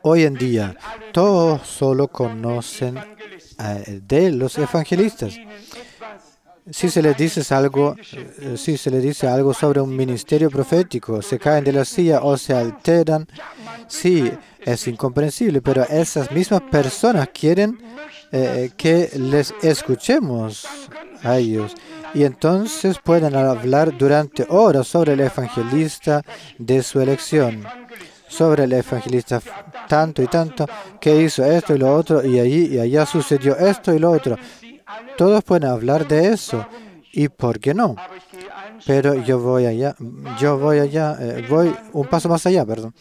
Hoy en día, todos solo conocen de los evangelistas. Si se les dice algo sobre un ministerio profético, se caen de la silla o se alteran. Sí, es incomprensible, pero esas mismas personas quieren que les escuchemos a ellos. Y entonces pueden hablar durante horas sobre el evangelista de su elección. Sobre el evangelista tanto y tanto, que hizo esto y lo otro, y allí y allá sucedió esto y lo otro. Todos pueden hablar de eso. ¿Y por qué no? Pero yo voy un paso más allá, perdón.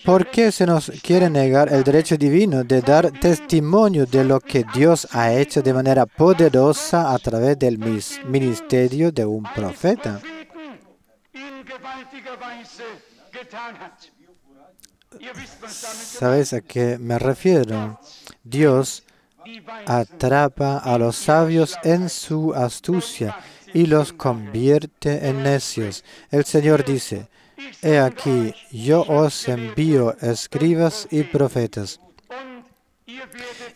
¿Por qué se nos quiere negar el derecho divino de dar testimonio de lo que Dios ha hecho de manera poderosa a través del ministerio de un profeta? ¿Sabes a qué me refiero? Dios atrapa a los sabios en su astucia y los convierte en necios. El Señor dice, he aquí, yo os envío escribas y profetas.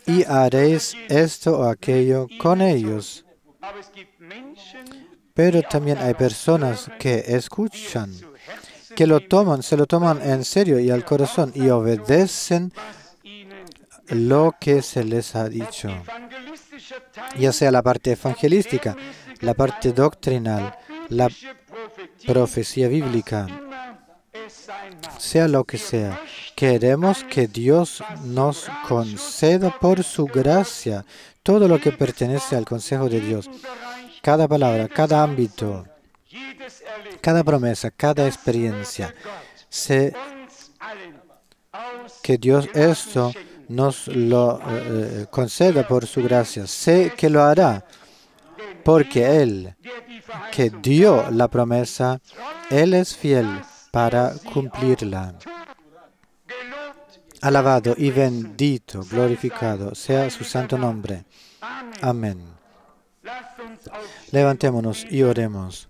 y haréis esto o aquello con ellos. Pero también hay personas que escuchan, que se lo toman en serio y al corazón y obedecen lo que se les ha dicho, ya sea la parte evangelística, la parte doctrinal, la profecía bíblica, sea lo que sea. Queremos que Dios nos conceda por su gracia todo lo que pertenece al consejo de Dios. Cada palabra, cada ámbito, cada promesa, cada experiencia. Sé que Dios esto nos lo conceda por su gracia. Sé que lo hará porque Él, que dio la promesa, Él es fiel para cumplirla. Alabado y bendito, glorificado sea su santo nombre. Amén. Levantémonos y oremos.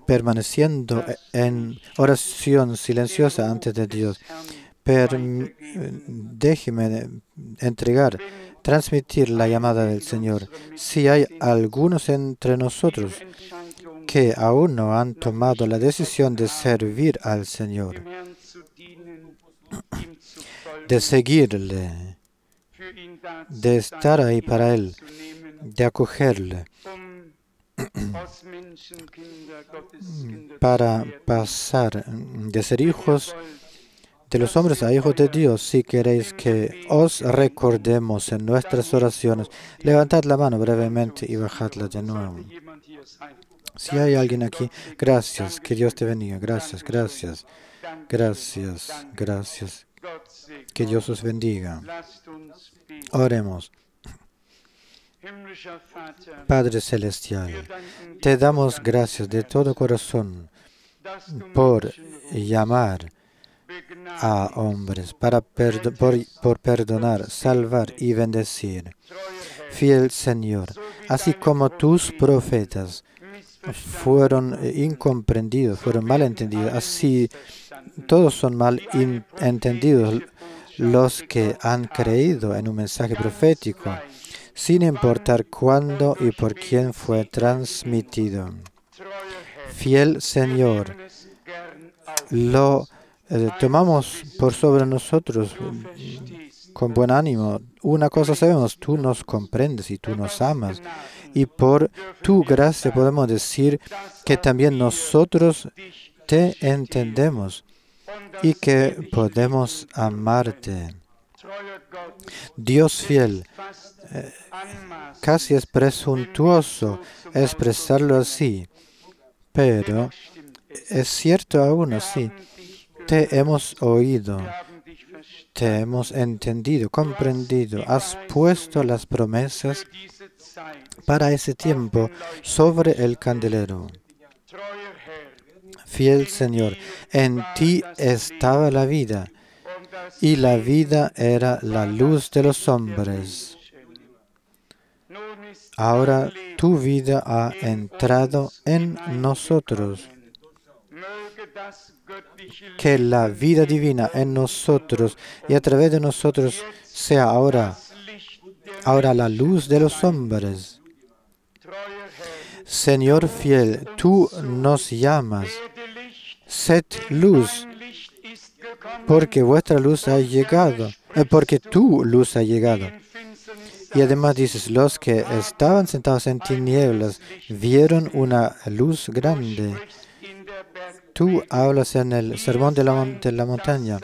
Permaneciendo en oración silenciosa ante de Dios, déjeme transmitir la llamada del Señor. Si hay algunos entre nosotros que aún no han tomado la decisión de servir al Señor, de seguirle, de estar ahí para Él, de acogerle, para pasar de ser hijos de los hombres a hijos de Dios. Si queréis que os recordemos en nuestras oraciones, levantad la mano brevemente y bajadla de nuevo. Si hay alguien aquí, gracias, que Dios te bendiga, gracias, gracias, gracias, gracias, que Dios os bendiga. Oremos. Padre Celestial, te damos gracias de todo corazón por llamar a hombres, por perdonar, salvar y bendecir. Fiel Señor, así como tus profetas fueron incomprendidos, fueron mal entendidos, así todos son mal entendidos los que han creído en un mensaje profético, sin importar cuándo y por quién fue transmitido. Fiel Señor, lo tomamos por sobre nosotros con buen ánimo. Una cosa sabemos, tú nos comprendes y tú nos amas. Y por tu gracia podemos decir que también nosotros te entendemos y que podemos amarte. Dios fiel, casi es presuntuoso expresarlo así, pero es cierto aún así. Te hemos oído, te hemos entendido, comprendido. Has puesto las promesas para ese tiempo sobre el candelero. Fiel Señor, en ti estaba la vida, y la vida era la luz de los hombres. Ahora tu vida ha entrado en nosotros. Que la vida divina en nosotros y a través de nosotros sea ahora la luz de los hombres. Señor fiel, tú nos llamas. Sed luz, porque vuestra luz ha llegado, porque tu luz ha llegado. Y además dices, los que estaban sentados en tinieblas vieron una luz grande. Tú hablas en el sermón de la montaña.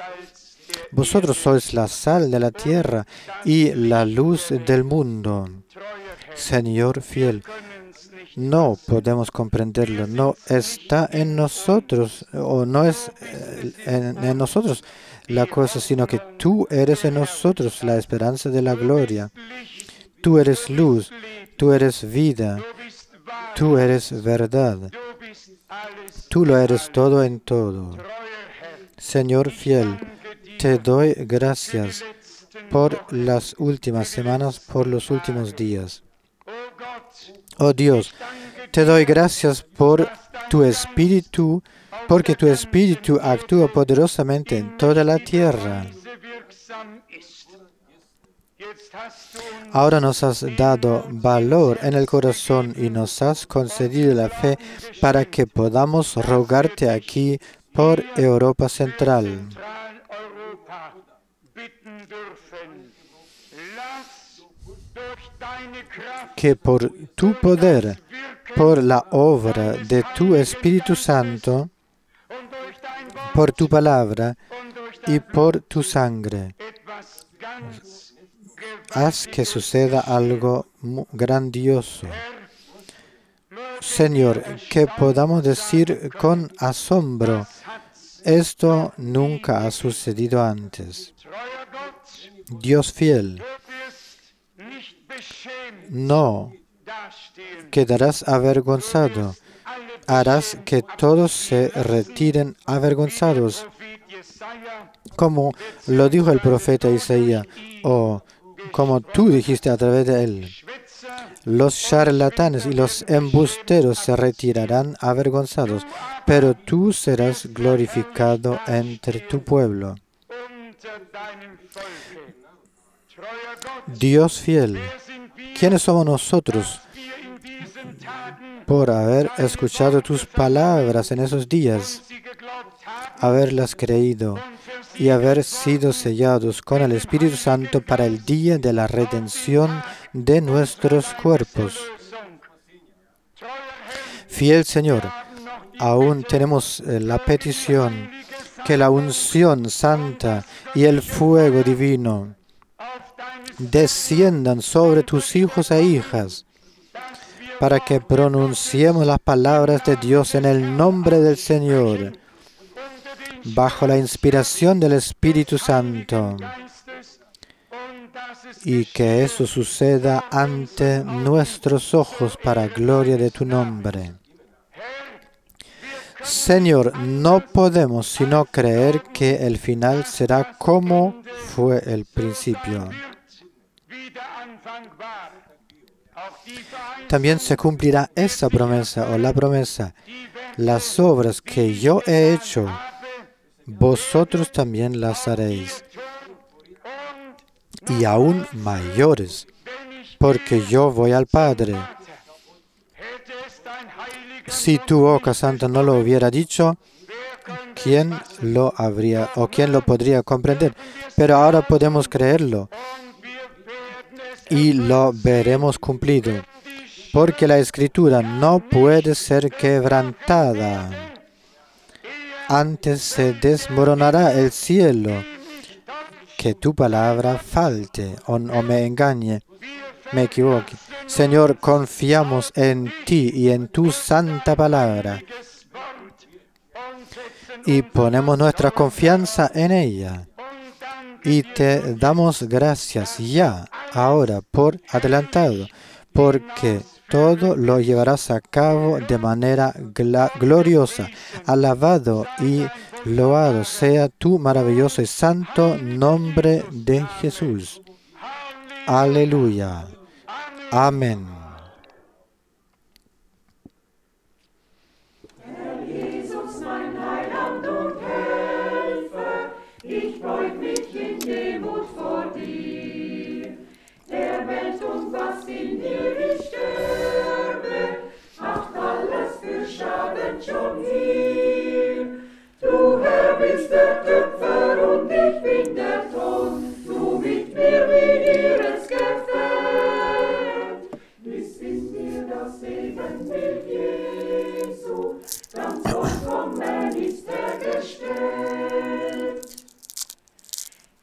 Vosotros sois la sal de la tierra y la luz del mundo. Señor fiel, no podemos comprenderlo, no está en nosotros, o no es en nosotros la cosa, sino que tú eres en nosotros la esperanza de la gloria. Tú eres luz, tú eres vida, tú eres verdad. Tú lo eres todo en todo. Señor fiel, te doy gracias por las últimas semanas, por los últimos días. Oh Dios, te doy gracias por tu espíritu, porque tu espíritu actúa poderosamente en toda la tierra. Ahora nos has dado valor en el corazón y nos has concedido la fe para que podamos rogarte aquí por Europa Central. Que por tu poder, por la obra de tu Espíritu Santo, por tu palabra y por tu sangre, haz que suceda algo grandioso. Señor, que podamos decir con asombro, esto nunca ha sucedido antes. Dios fiel, no quedarás avergonzado, harás que todos se retiren avergonzados, como lo dijo el profeta Isaías, o como tú dijiste a través de él. Los charlatanes y los embusteros se retirarán avergonzados, pero tú serás glorificado entre tu pueblo. Dios fiel, ¿quiénes somos nosotros por haber escuchado tus palabras en esos días, haberlas creído y haber sido sellados con el Espíritu Santo para el día de la redención de nuestros cuerpos? Fiel Señor, aún tenemos la petición que la unción santa y el fuego divino desciendan sobre tus hijos e hijas, para que pronunciemos las palabras de Dios en el nombre del Señor, bajo la inspiración del Espíritu Santo, y que eso suceda ante nuestros ojos para gloria de tu nombre. Señor, no podemos sino creer que el final será como fue el principio. También se cumplirá esa promesa o la promesa. Las obras que yo he hecho, vosotros también las haréis. Y aún mayores, porque yo voy al Padre. Si tu boca santa no lo hubiera dicho, ¿quién lo habría o quién lo podría comprender? Pero ahora podemos creerlo y lo veremos cumplido, porque la Escritura no puede ser quebrantada. Antes se desmoronará el cielo que tu palabra falte o me engañe, me equivoque. Señor, confiamos en ti y en tu santa palabra y ponemos nuestra confianza en ella. Y te damos gracias ya, ahora, por adelantado, porque todo lo llevarás a cabo de manera gloriosa. Alabado y loado sea tu maravilloso y santo nombre de Jesús. Aleluya. Amén. Schon hier. Du Herr bist der Töpfer und ich bin der Ton, du mit mir wie dir es gefällt. Bist in mir das Ebenbild Jesu, ganz vollkommen ist er gestellt.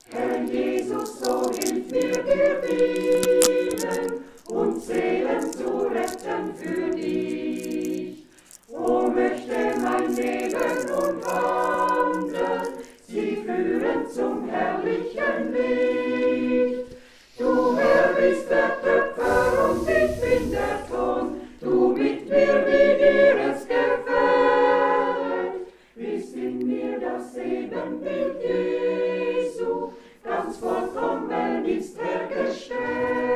Herr Jesus, so hilf mir dir dienen und Seelen zu retten für dich. O möchte mein Leben und Wandeln sie führen zum herrlichen Licht. Du Herr bist der Töpfer und ich bin der Ton, du mit mir wie dir es gefällt. Bist in mir das Ebenbild Jesu, ganz vollkommen ist er gestellt.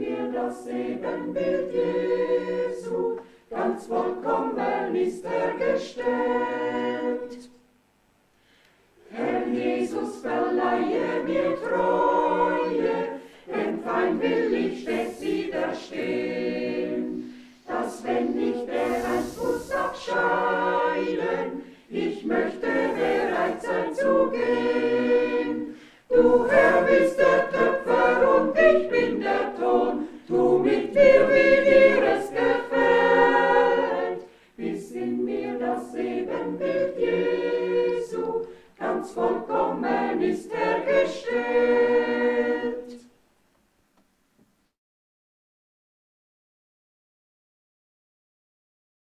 mir das Ebenbild Jesu, ganz vollkommen ist er gestellt. Herr Jesus, verleihe mir Treue, dem Feind will ich stets widerstehen, dass wenn nicht der ein Fuß abscheiden, ich möchte bereit sein zu gehen. Du Herr bist der Töpfer und ich bin der Ton, tu mit mir, wie dir es gefällt, bis in mir das Ebenbild Jesu, ganz vollkommen ist er gestellt.